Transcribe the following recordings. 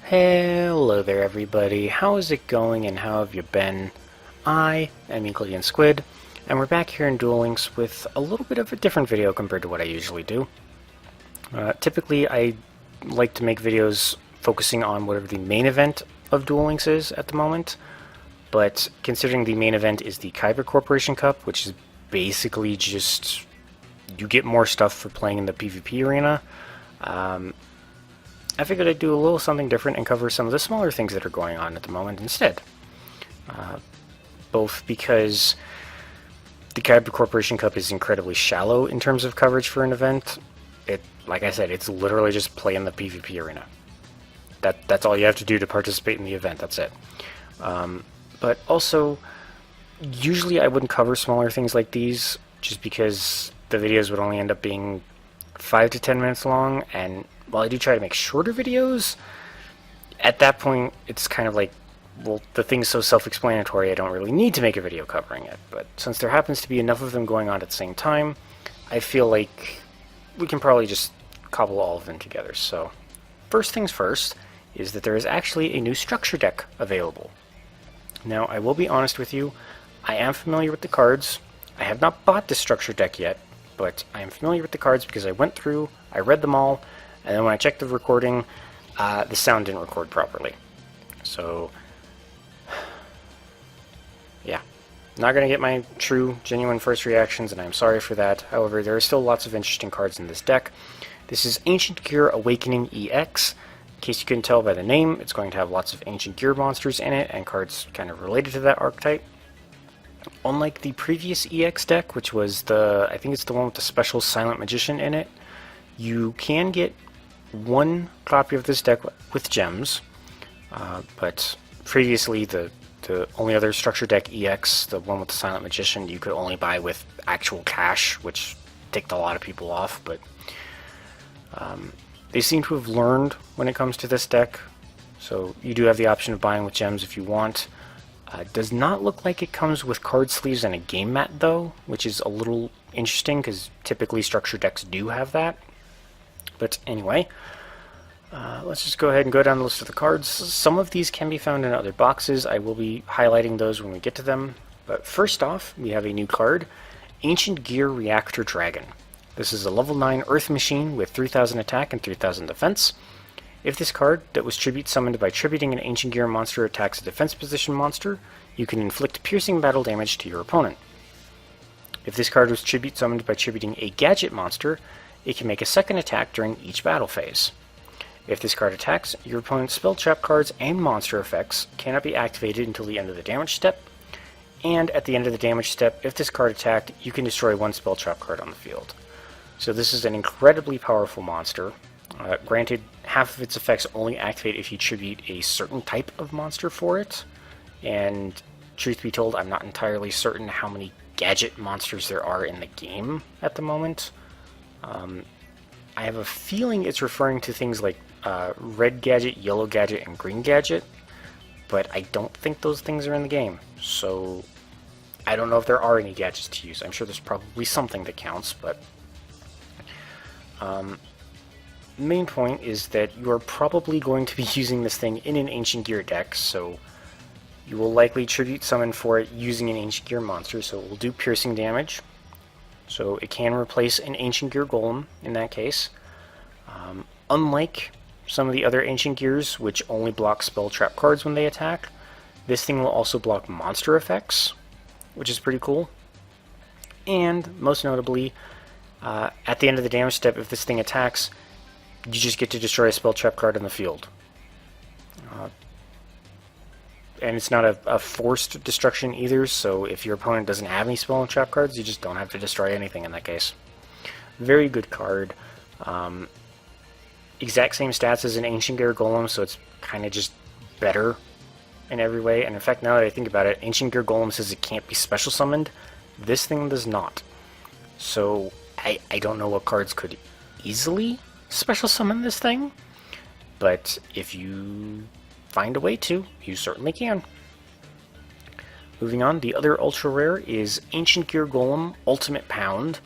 Hello there everybody, how is it going and how have you been? I am EuclideanSqd, and we're back here in Duel Links with a little bit of a different video compared to what I usually do. Typically I like to make videos focusing on whatever the main event of Duel Links is at the moment, but considering the main event is the Kyber Corporation Cup, which is basically just you get more stuff for playing in the PvP arena, I figured I'd do a little something different and cover some of the smaller things that are going on at the moment instead. Both because the Kyber Corporation Cup is incredibly shallow in terms of coverage for an event. Like I said, it's literally just play in the PvP arena. That's all you have to do to participate in the event, that's it. But also, usually I wouldn't cover smaller things like these, just because the videos would only end up being 5 to 10 minutes long, and while I do try to make shorter videos, at that point it's kind of like, well, the thing's so self-explanatory I don't really need to make a video covering it. But since there happens to be enough of them going on at the same time, I feel like we can probably just cobble all of them together. So, first things first is that there is actually a new structure deck available. Now, I will be honest with you, I am familiar with the cards. I have not bought this structure deck yet, but I am familiar with the cards because I went through, I read them all, and then when I checked the recording, the sound didn't record properly. So, yeah. Not going to get my true, genuine first reactions, and I'm sorry for that. However, there are still lots of interesting cards in this deck. This is Ancient Gear Awakening EX. In case you couldn't tell by the name, it's going to have lots of Ancient Gear monsters in it, and cards kind of related to that archetype. Unlike the previous EX deck, which was I think it's the one with the special Silent Magician in it, you can get one copy of this deck with gems, but previously the only other structure deck EX, the one with the Silent Magician, you could only buy with actual cash, which ticked a lot of people off, but they seem to have learned when it comes to this deck, so you do have the option of buying with gems if you want. Does not look like it comes with card sleeves and a game mat though, which is a little interesting because typically structure decks do have that. But anyway, let's just go ahead and go down the list of the cards. Some of these can be found in other boxes. I will be highlighting those when we get to them. But first off, we have a new card, Ancient Gear Reactor Dragon. This is a level 9 Earth Machine with 3000 attack and 3000 defense. If this card, that was tribute summoned by tributing an Ancient Gear monster, attacks a defense position monster, you can inflict piercing battle damage to your opponent. If this card was tribute summoned by tributing a gadget monster, it can make a second attack during each battle phase. If this card attacks, your opponent's spell trap cards and monster effects cannot be activated until the end of the damage step, and at the end of the damage step, if this card attacked, you can destroy one spell trap card on the field. So this is an incredibly powerful monster. Granted, half of its effects only activate if you tribute a certain type of monster for it, and truth be told, I'm not entirely certain how many gadget monsters there are in the game at the moment. I have a feeling it's referring to things like red gadget, yellow gadget, and green gadget, but I don't think those things are in the game, so I don't know if there are any gadgets to use. I'm sure there's probably something that counts, but main point is that you are probably going to be using this thing in an Ancient Gear deck, so you will likely tribute summon for it using an Ancient Gear monster, so it will do piercing damage. So it can replace an Ancient Gear Golem in that case. Unlike some of the other Ancient Gears, which only block spell trap cards when they attack, this thing will also block monster effects, which is pretty cool. And most notably, at the end of the damage step, if this thing attacks, you just get to destroy a spell trap card on the field. And it's not a forced destruction either, so if your opponent doesn't have any spell and trap cards, you just don't have to destroy anything in that case. Very good card. Exact same stats as an Ancient Gear Golem, so it's kind of just better in every way. And in fact, now that I think about it, Ancient Gear Golem says it can't be special summoned. This thing does not. So I don't know what cards could easily special summon this thing, but if you find a way to, you certainly can. Moving on, the other ultra rare is Ancient Gear Golem Ultimate Pound.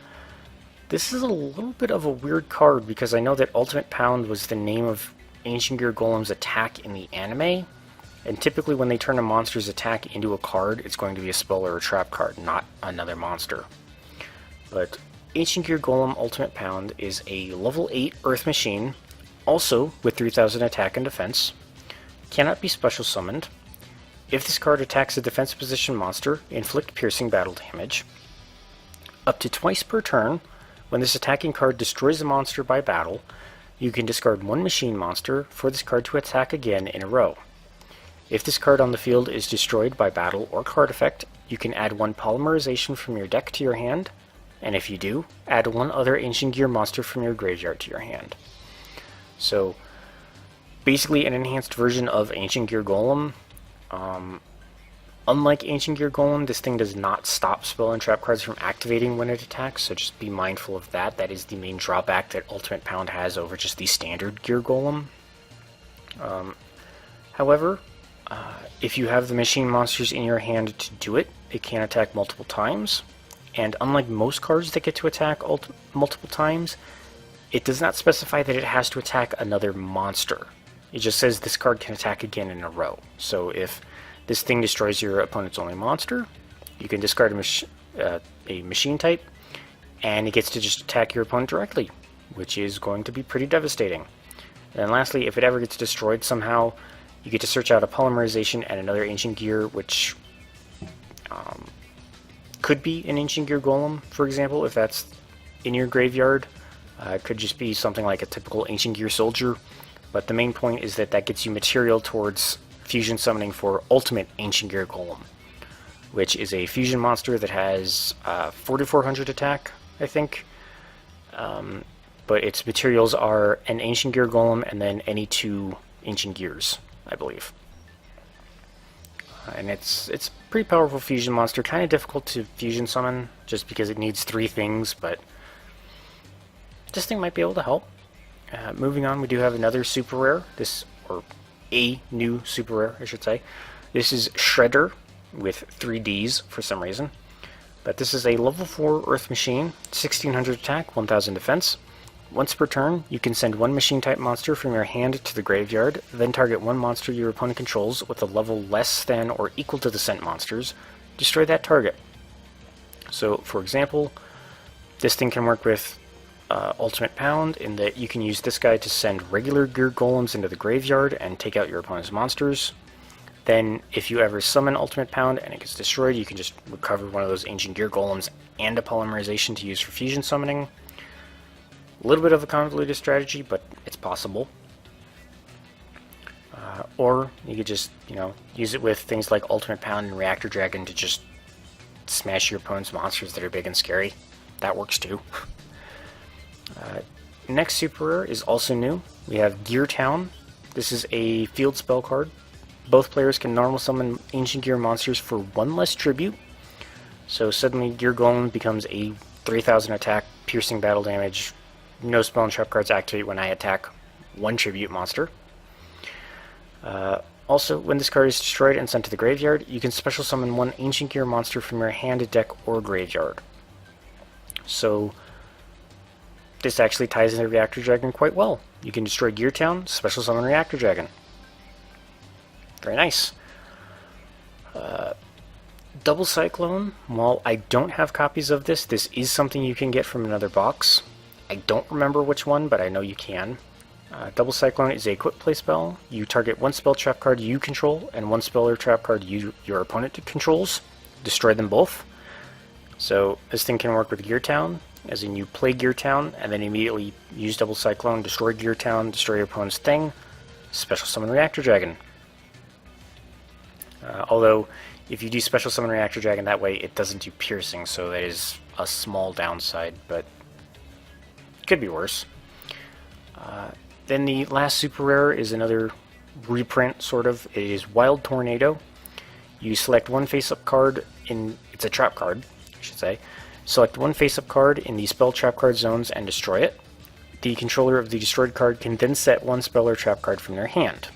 This is a little bit of a weird card because I know that Ultimate Pound was the name of Ancient Gear Golem's attack in the anime, and typically when they turn a monster's attack into a card, it's going to be a spell or a trap card, not another monster. But Ancient Gear Golem Ultimate Pound is a level 8 Earth Machine, also with 3000 attack and defense, cannot be special summoned. If this card attacks a defensive position monster, inflict piercing battle damage. Up to twice per turn, when this attacking card destroys a monster by battle, you can discard one machine monster for this card to attack again in a row. If this card on the field is destroyed by battle or card effect, you can add one polymerization from your deck to your hand, and if you do, add one other Ancient Gear monster from your graveyard to your hand. So, basically an enhanced version of Ancient Gear Golem. Unlike Ancient Gear Golem, this thing does not stop spell and trap cards from activating when it attacks, so just be mindful of that. That is the main drawback that Ultimate Pound has over just the standard Gear Golem. However, if you have the machine monsters in your hand to do it, it can attack multiple times, and unlike most cards that get to attack multiple times, it does not specify that it has to attack another monster. It just says this card can attack again in a row. So if this thing destroys your opponent's only monster, you can discard a machine type, and it gets to just attack your opponent directly, which is going to be pretty devastating. And lastly, if it ever gets destroyed somehow, you get to search out a polymerization and another Ancient Gear, which could be an Ancient Gear Golem, for example, if that's in your graveyard. It could just be something like a typical Ancient Gear Soldier. But the main point is that gets you material towards fusion summoning for Ultimate Ancient Gear Golem, which is a fusion monster that has 4400 attack, I think. But its materials are an Ancient Gear Golem and then any 2 Ancient Gears, I believe. And it's a pretty powerful fusion monster, kind of difficult to fusion summon just because it needs 3 things, but this thing might be able to help. Moving on, we do have another super rare, a new super rare, I should say. This is Shredder with 3 Ds for some reason. But this is a level 4 Earth Machine, 1600 attack, 1000 defense. Once per turn, you can send one machine type monster from your hand to the graveyard, then target one monster your opponent controls with a level less than or equal to the sent monsters. Destroy that target. So, for example, this thing can work with Ultimate Pound in that you can use this guy to send regular Gear Golems into the graveyard and take out your opponent's monsters. Then, if you ever summon Ultimate Pound and it gets destroyed, you can just recover one of those Ancient Gear Golems and a polymerization to use for fusion summoning. A little bit of a convoluted strategy, but it's possible. Or you could just, use it with things like Ultimate Pound and Reactor Dragon to just smash your opponent's monsters that are big and scary. That works too. Next super rare is also new. We have Gear Town. This is a field spell card. Both players can normal summon Ancient Gear monsters for 1 less tribute. So suddenly Gear Golem becomes a 3000 attack, piercing battle damage, no spell and trap cards activate when I attack 1 tribute monster. Also, when this card is destroyed and sent to the graveyard, you can special summon 1 Ancient Gear monster from your hand, deck, or graveyard. So this actually ties into Reactor Dragon quite well. You can destroy Gear Town, special summon Reactor Dragon. Very nice. Double Cyclone, while I don't have copies of this is something you can get from another box. I don't remember which one, but I know you can. Double Cyclone is a quick play spell. You target 1 spell trap card you control and 1 spell or trap card your opponent controls. Destroy them both. So this thing can work with Gear Town, as in you play Gear Town and then immediately use Double Cyclone, destroy Gear Town, destroy your opponent's thing, special summon Reactor Dragon. Although, if you do special summon Reactor Dragon that way, it doesn't do piercing, so that is a small downside, but it could be worse. Then the last super rare is another reprint, sort of. It is Wild Tornado. You select 1 face-up card it's a trap card, I should say. Select 1 face-up card in the spell trap card zones and destroy it. The controller of the destroyed card can then set 1 spell or trap card from their hand.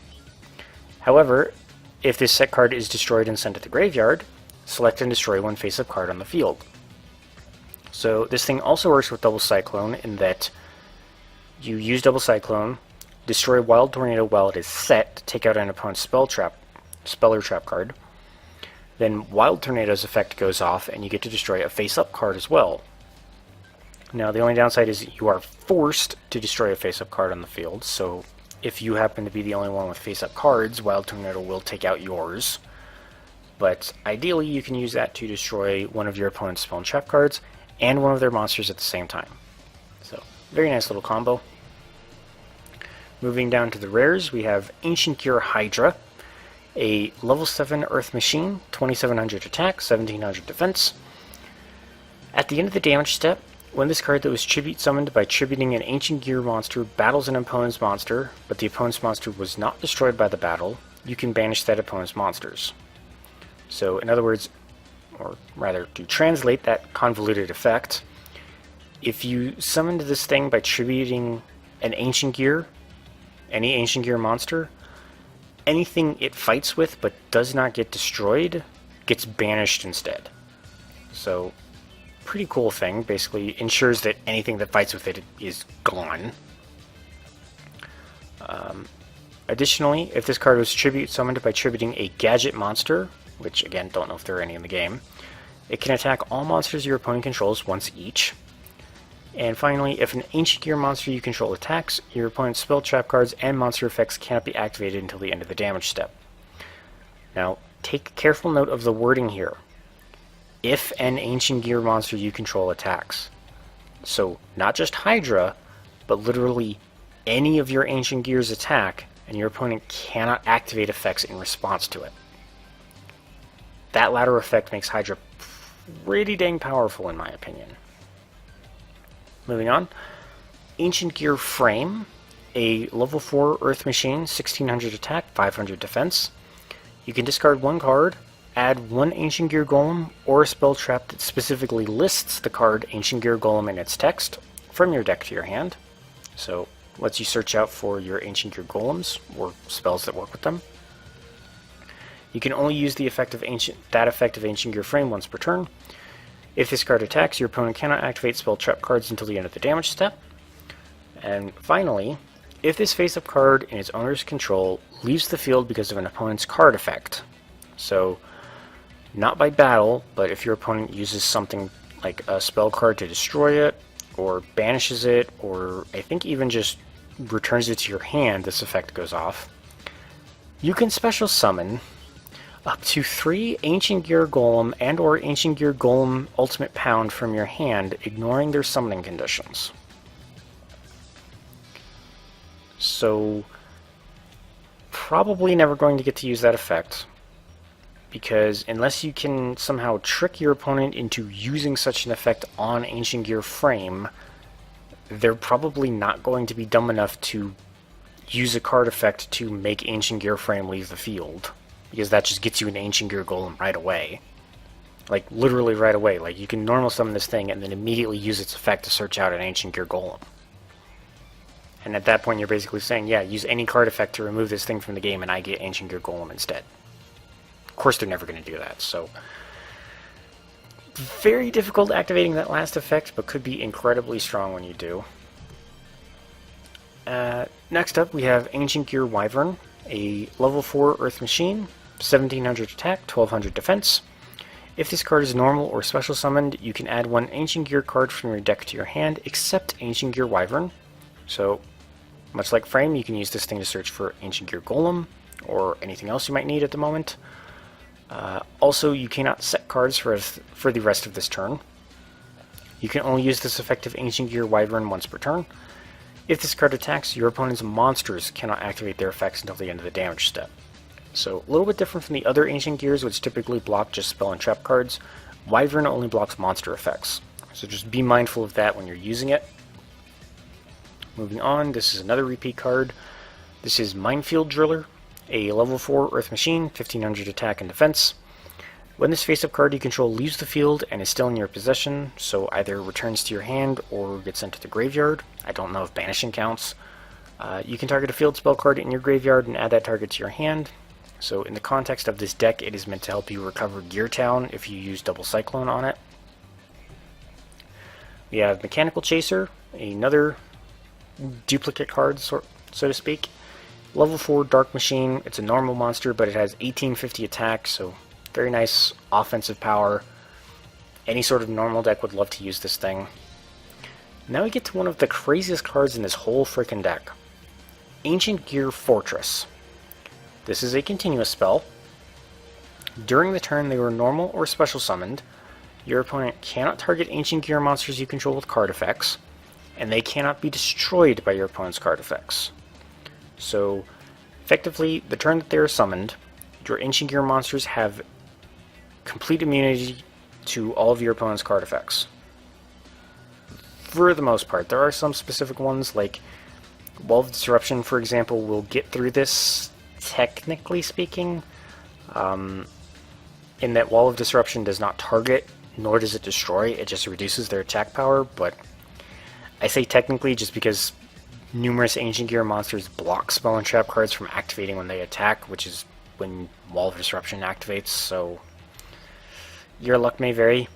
However, if this set card is destroyed and sent to the graveyard, select and destroy 1 face-up card on the field. So this thing also works with Double Cyclone in that you use Double Cyclone, destroy Wild Tornado while it is set to take out an opponent's spell or trap card. Then Wild Tornado's effect goes off, and you get to destroy a face-up card as well. Now, the only downside is you are forced to destroy a face-up card on the field, so if you happen to be the only one with face-up cards, Wild Tornado will take out yours. But ideally, you can use that to destroy one of your opponent's spell and trap cards and one of their monsters at the same time. So, very nice little combo. Moving down to the rares, we have Ancient Gear Hydra, a level 7 Earth Machine, 2700 attack, 1700 defense. At the end of the damage step, when this card that was tribute summoned by tributing an Ancient Gear monster battles an opponent's monster, but the opponent's monster was not destroyed by the battle, you can banish that opponent's monsters. So, in other words, or rather, to translate that convoluted effect, if you summoned this thing by tributing an Ancient Gear, any Ancient Gear monster, anything it fights with but does not get destroyed gets banished instead. So, pretty cool thing. Basically ensures that anything that fights with it is gone. Additionally, if this card was tribute summoned by tributing a gadget monster, which again, don't know if there are any in the game, it can attack all monsters your opponent controls once each. And finally, if an Ancient Gear monster you control attacks, your opponent's spell trap cards and monster effects cannot be activated until the end of the damage step. Now, take careful note of the wording here. If an Ancient Gear monster you control attacks. So, not just Hydra, but literally any of your Ancient Gears attack, and your opponent cannot activate effects in response to it. That latter effect makes Hydra pretty dang powerful in my opinion. Moving on, Ancient Gear Frame, a level 4 Earth Machine, 1600 attack, 500 defense. You can discard one card, add one Ancient Gear Golem, or a spell trap that specifically lists the card Ancient Gear Golem in its text from your deck to your hand. So, lets you search out for your Ancient Gear Golems, or spells that work with them. You can only use the effect of that effect of Ancient Gear Frame once per turn. If this card attacks, your opponent cannot activate spell trap cards until the end of the damage step. And finally, if this face-up card in its owner's control leaves the field because of an opponent's card effect, so not by battle, but if your opponent uses something like a spell card to destroy it, or banishes it, or I think even just returns it to your hand, this effect goes off, you can special summon up to 3 Ancient Gear Golem and or Ancient Gear Golem Ultimate Pound from your hand, ignoring their summoning conditions. So, probably never going to get to use that effect, because unless you can somehow trick your opponent into using such an effect on Ancient Gear Frame, they're probably not going to be dumb enough to use a card effect to make Ancient Gear Frame leave the field. Because that just gets you an Ancient Gear Golem right away. Like, literally right away. Like, you can normal summon this thing and then immediately use its effect to search out an Ancient Gear Golem. And at that point you're basically saying, yeah, use any card effect to remove this thing from the game and I get Ancient Gear Golem instead. Of course they're never going to do that, so... very difficult activating that last effect, but could be incredibly strong when you do. Next up we have Ancient Gear Wyvern, a level 4 Earth Machine, 1700 attack, 1200 defense. If this card is normal or special summoned, you can add one Ancient Gear card from your deck to your hand, except Ancient Gear Wyvern. So, much like Frame, you can use this thing to search for Ancient Gear Golem, or anything else you might need at the moment. Also, you cannot set cards for the rest of this turn. You can only use this effect of Ancient Gear Wyvern once per turn. If this card attacks, your opponent's monsters cannot activate their effects until the end of the damage step. So, a little bit different from the other Ancient Gears, which typically block just spell and trap cards. Wyvern only blocks monster effects. So just be mindful of that when you're using it. Moving on, this is another repeat card. This is Minefield Driller, a level 4 Earth Machine, 1500 attack and defense. When this face-up card you control leaves the field and is still in your possession, so either returns to your hand or gets sent to the graveyard. I don't know if banishing counts. You can target a field spell card in your graveyard and add that target to your hand. So in the context of this deck, it is meant to help you recover Gear Town if you use Double Cyclone on it. We have Mechanical Chaser, another duplicate card, so to speak. Level 4 Dark Machine, it's a normal monster, but it has 1850 attack, so very nice offensive power. Any sort of normal deck would love to use this thing. Now we get to one of the craziest cards in this whole frickin' deck. Ancient Gear Fortress. This is a continuous spell. During the turn they were normal or special summoned. Your opponent cannot target Ancient Gear monsters you control with card effects, and they cannot be destroyed by your opponent's card effects. So, effectively, the turn that they are summoned, your Ancient Gear monsters have complete immunity to all of your opponent's card effects. For the most part. There are some specific ones, like Wall of Disruption, for example, will get through this, technically speaking, in that Wall of Disruption does not target, nor does it destroy, it just reduces their attack power, but I say technically just because numerous Ancient Gear monsters block spell and trap cards from activating when they attack, which is when Wall of Disruption activates, so your luck may vary.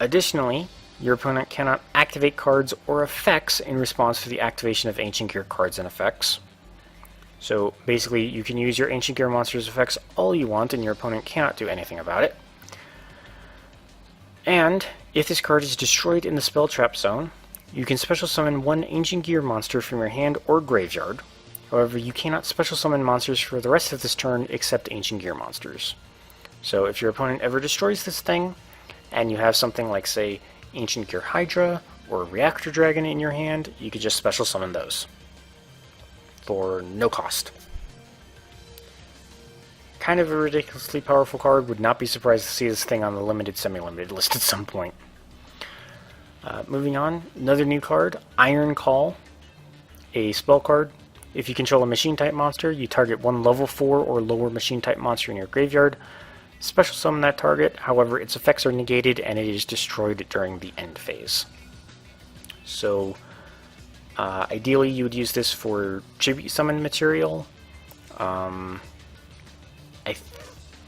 Additionally, your opponent cannot activate cards or effects in response to the activation of Ancient Gear cards and effects. So basically, you can use your Ancient Gear monster's effects all you want, and your opponent cannot do anything about it. And if this card is destroyed in the spell trap zone, you can special summon one Ancient Gear monster from your hand or graveyard. However, you cannot special summon monsters for the rest of this turn except Ancient Gear monsters. So if your opponent ever destroys this thing, and you have something like, say, Ancient Gear Hydra or Reactor Dragon in your hand, you could just special summon those for no cost. Kind of a ridiculously powerful card. Would not be surprised to see this thing on the limited, semi-limited list at some point. Moving on, another new card, Iron Call, a spell card. If you control a machine-type monster, you target one level 4 or lower machine-type monster in your graveyard. Special summon that target, however its effects are negated and it is destroyed during the end phase. So, ideally you would use this for tribute summon material. I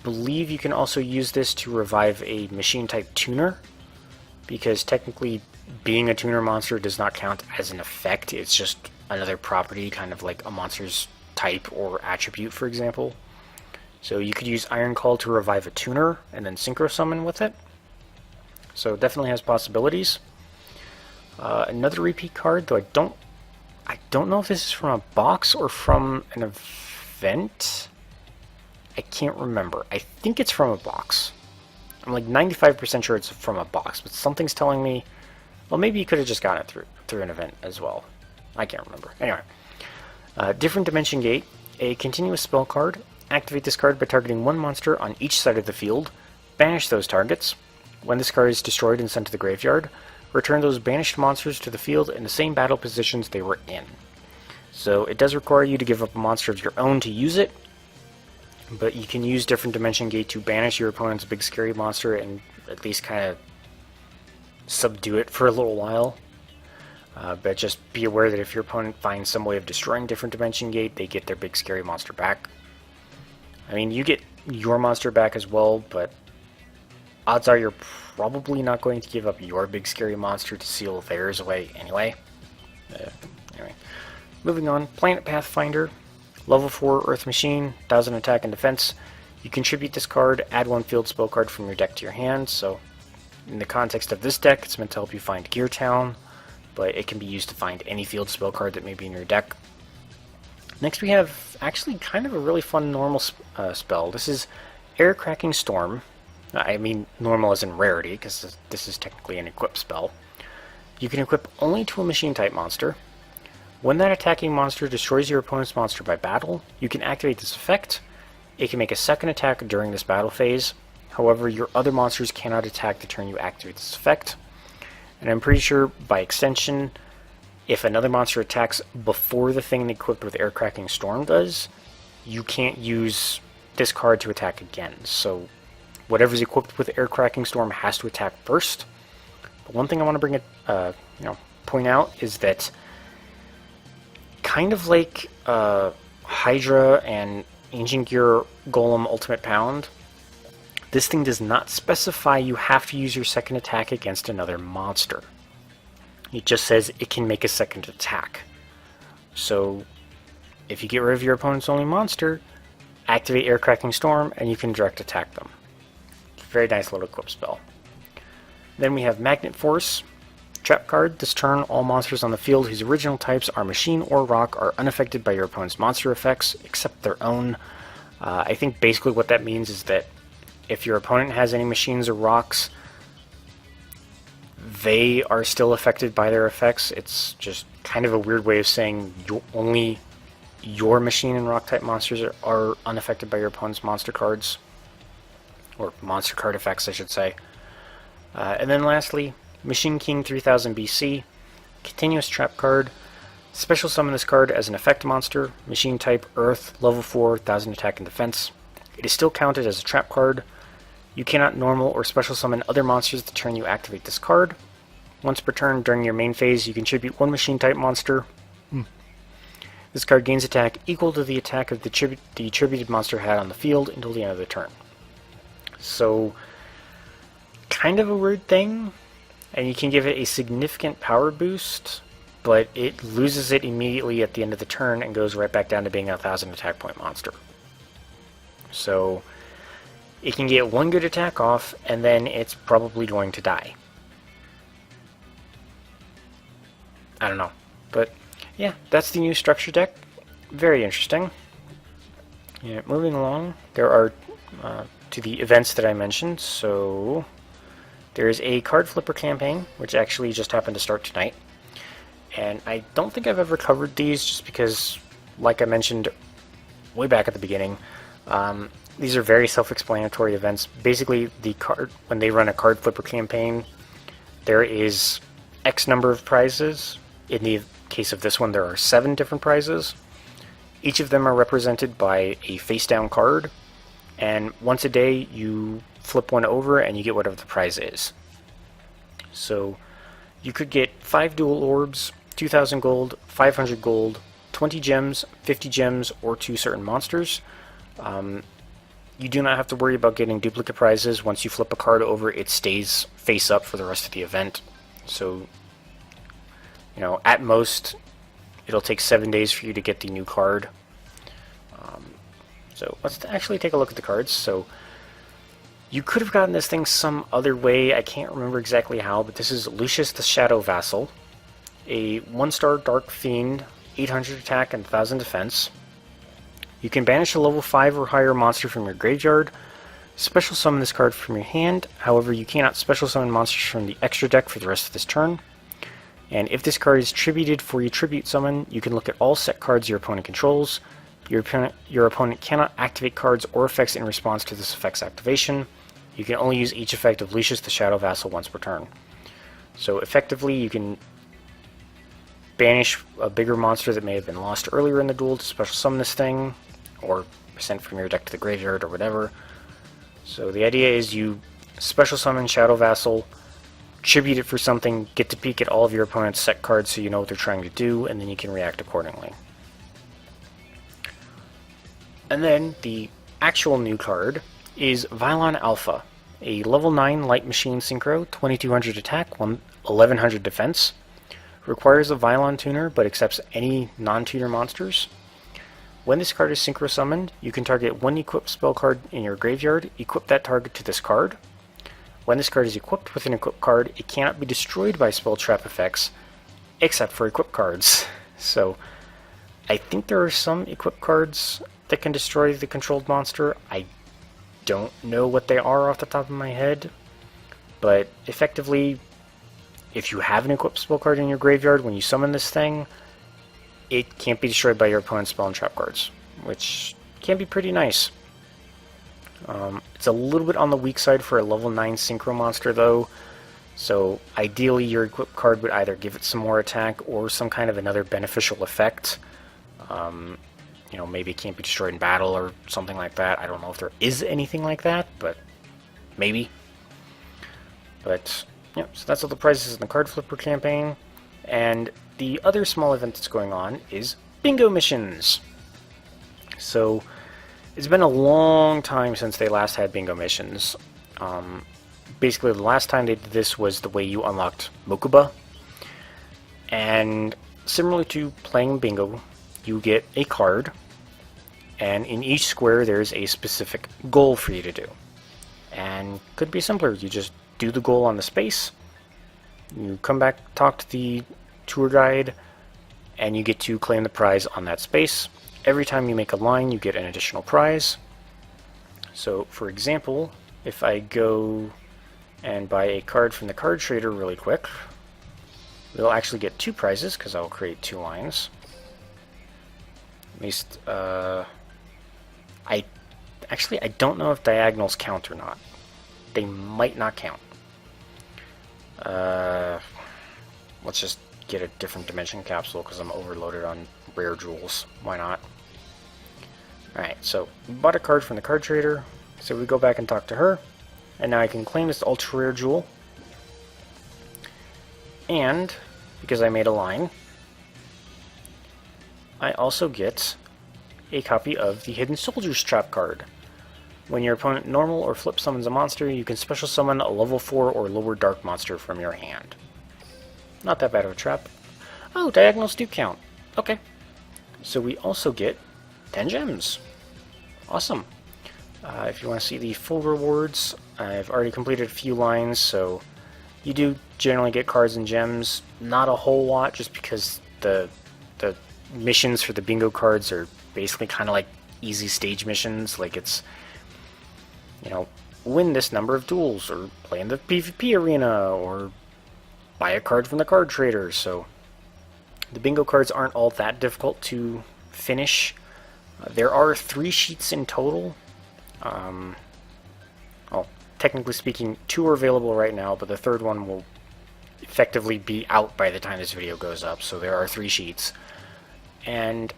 believe you can also use this to revive a machine-type tuner, because technically being a tuner monster does not count as an effect, it's just another property, kind of like a monster's type or attribute, for example. So you could use Iron Call to revive a tuner and then synchro summon with it. So it definitely has possibilities. Another repeat card, though I don't know if this is from a box or from an event. I can't remember. I think it's from a box. I'm like 95% sure it's from a box, but something's telling me, well, maybe you could have just gotten it through an event as well. I can't remember. Anyway, Different Dimension Gate, a continuous spell card. Activate this card by targeting one monster on each side of the field. Banish those targets. When this card is destroyed and sent to the graveyard, return those banished monsters to the field in the same battle positions they were in. So it does require you to give up a monster of your own to use it, but you can use Different Dimension Gate to banish your opponent's big scary monster and at least kind of subdue it for a little while. But just be aware that if your opponent finds some way of destroying Different Dimension Gate, they get their big scary monster back. I mean, you get your monster back as well, but odds are you're probably not going to give up your big scary monster to seal theirs away anyway. Anyway, moving on. Planet Pathfinder, level 4 Earth Machine, 1000 attack and defense. You contribute this card, add one field spell card from your deck to your hand, so in the context of this deck, it's meant to help you find Gear Town, but it can be used to find any field spell card that may be in your deck. Next we have actually kind of a really fun normal spell. This is Air Cracking Storm. I mean normal as in rarity, because this is technically an equip spell. You can equip only to a machine-type monster. When that attacking monster destroys your opponent's monster by battle, you can activate this effect. It can make a second attack during this battle phase. However, your other monsters cannot attack the turn you activate this effect. And I'm pretty sure, by extension, if another monster attacks before the thing equipped with Air Cracking Storm does, you can't use this card to attack again. So whatever's equipped with Air Cracking Storm has to attack first. But one thing I want to point out is that kind of like Hydra and Ancient Gear Golem Ultimate Pound, this thing does not specify you have to use your second attack against another monster. It just says it can make a second attack. So if you get rid of your opponent's only monster, activate Air Cracking Storm and you can direct attack them. Very nice little equip spell. Then we have Magnet Force. Trap card. This turn, all monsters on the field whose original types are machine or rock are unaffected by your opponent's monster effects, except their own. I think basically what that means is that if your opponent has any machines or rocks, they are still affected by their effects. It's just kind of a weird way of saying only your machine and rock type monsters are unaffected by your opponent's monster cards. Or monster card effects, I should say. And then lastly, Machine King 3000 BC, continuous trap card. Special summon this card as an effect monster, machine type, earth, level 4, 1000 attack and defense. It is still counted as a trap card. You cannot normal or special summon other monsters the turn you activate this card. Once per turn during your main phase, you contribute one machine type monster. This card gains attack equal to the attack of the attributed monster had on the field until the end of the turn. So, kind of a weird thing. And you can give it a significant power boost, but it loses it immediately at the end of the turn and goes right back down to being a 1000 attack point monster. So it can get one good attack off, and then it's probably going to die. I don't know. But yeah, that's the new structure deck. Very interesting. Yeah, moving along, there are to the events that I mentioned. So there is a card flipper campaign, which actually just happened to start tonight. And I don't think I've ever covered these just because, like I mentioned way back at the beginning, these are very self-explanatory events. Basically, when they run a card flipper campaign, there is X number of prizes. In the case of this one, there are 7 different prizes. Each of them are represented by a face-down card. And once a day, you flip one over and you get whatever the prize is. So you could get 5 dual orbs, 2,000 gold, 500 gold, 20 gems, 50 gems, or 2 certain monsters. You do not have to worry about getting duplicate prizes. Once you flip a card over, it stays face up for the rest of the event. So, you know, at most, it'll take 7 days for you to get the new card. So let's actually take a look at the cards. So you could have gotten this thing some other way. I can't remember exactly how, but this is Lucius the Shadow Vassal, a 1-star Dark Fiend, 800 attack and 1000 defense. You can banish a level 5 or higher monster from your graveyard, special summon this card from your hand. However, you cannot special summon monsters from the extra deck for the rest of this turn. And if this card is tributed for your tribute summon, you can look at all set cards your opponent controls. Your opponent cannot activate cards or effects in response to this effect's activation. You can only use each effect of Lucius the Shadow Vassal once per turn. So effectively, you can banish a bigger monster that may have been lost earlier in the duel to special summon this thing, or send from your deck to the graveyard or whatever. So the idea is you special summon Shadow Vassal, tribute it for something, get to peek at all of your opponent's set cards so you know what they're trying to do, and then you can react accordingly. And then the actual new card is Vylon Alpha, a level 9 light machine synchro, 2200 attack, 1100 defense. Requires a Vylon tuner but accepts any non-tuner monsters. When this card is synchro summoned, you can target one equipped spell card in your graveyard, equip that target to this card. When this card is equipped with an equipped card, it cannot be destroyed by spell trap effects, except for equipped cards. So I think there are some equipped cards that can destroy the controlled monster. I don't know what they are off the top of my head, but effectively, if you have an equipped spell card in your graveyard, when you summon this thing, it can't be destroyed by your opponent's spell and trap cards, which can be pretty nice. It's a little bit on the weak side for a level 9 synchro monster though, so ideally your equipped card would either give it some more attack or some kind of another beneficial effect. You know, maybe it can't be destroyed in battle or something like that. I don't know if there is anything like that, but maybe. But yeah, so that's all the prizes in the card flipper campaign. And the other small event that's going on is bingo missions. So it's been a long time since they last had bingo missions. Basically, the last time they did this was the way you unlocked Mokuba. And similar to playing bingo, you get a card, and in each square there's a specific goal for you to do. And could be simpler. You just do the goal on the space, you come back, talk to the tour guide, and you get to claim the prize on that space. Every time you make a line, you get an additional prize. So, for example, if I go and buy a card from the card trader really quick, we'll actually get 2 prizes because I'll create 2 lines. At least, I don't know if diagonals count or not. They might not count. Let's just get a different dimension capsule because I'm overloaded on rare jewels. Why not? Alright, so bought a card from the card trader. So we go back and talk to her. And now I can claim this ultra rare jewel. And because I made a line, I also get a copy of the Hidden Soldier's Trap card. When your opponent normal or flip summons a monster, you can special summon a level 4 or lower dark monster from your hand. Not that bad of a trap. Oh, diagonals do count. Okay. So we also get 10 gems. Awesome. If you want to see the full rewards, I've already completed a few lines, so you do generally get cards and gems. Not a whole lot, just because the missions for the bingo cards are basically kind of like easy stage missions. Like it's, you know, win this number of duels, or play in the PvP arena, or buy a card from the card trader. So the bingo cards aren't all that difficult to finish. There are 3 sheets in total. Well, technically speaking, 2 are available right now, but the 3rd one will effectively be out by the time this video goes up, so there are 3 sheets. And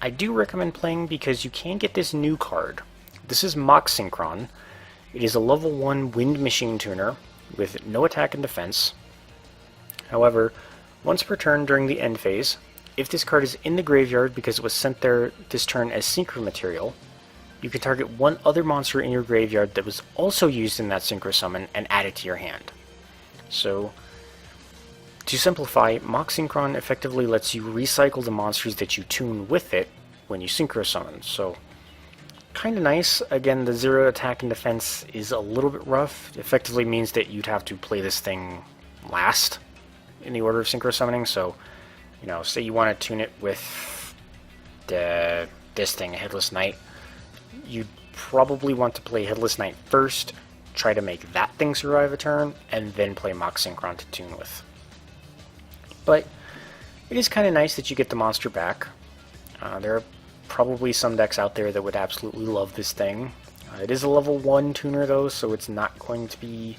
I do recommend playing because you can get this new card. This is Mock Synchron. It is a level 1 wind machine tuner with no attack and defense. However, once per turn during the end phase, if this card is in the graveyard because it was sent there this turn as synchro material, you can target one other monster in your graveyard that was also used in that synchro summon and add it to your hand. So, to simplify, Mock Synchron effectively lets you recycle the monsters that you tune with it when you synchro summon. So, kind of nice. Again, the 0 attack and defense is a little bit rough. It effectively means that you'd have to play this thing last in the order of synchro summoning. So, you know, say you want to tune it with this thing, Headless Knight. You'd probably want to play Headless Knight first, try to make that thing survive a turn, and then play Mock Synchron to tune with. But it is kind of nice that you get the monster back. There are probably some decks out there that would absolutely love this thing. It is a level 1 tuner though, so it's not going to be...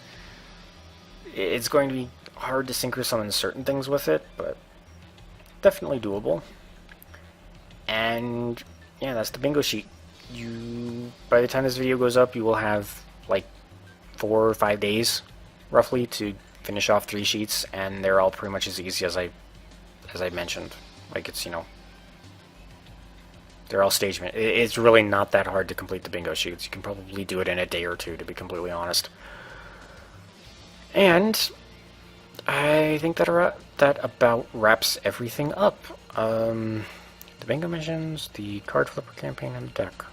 It's going to be hard to synchro summon certain things with it, but definitely doable. And yeah, that's the bingo sheet. By the time this video goes up, you will have like 4 or 5 days roughly to finish off 3 sheets, and they're all pretty much as easy as I mentioned. Like, it's, you know, they're all stage missions. It's really not that hard to complete the bingo sheets. You can probably do it in a day or 2, to be completely honest. And I think that about wraps everything up. The bingo missions, the card flipper campaign, and the deck.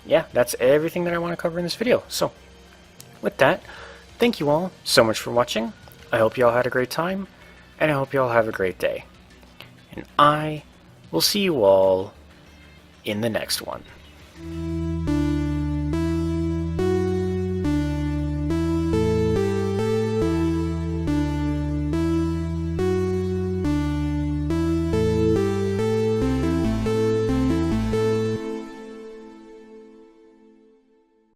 Yeah, that's everything that I want to cover in this video. So, with that, thank you all so much for watching. I hope you all had a great time, and I hope you all have a great day. And I will see you all in the next one.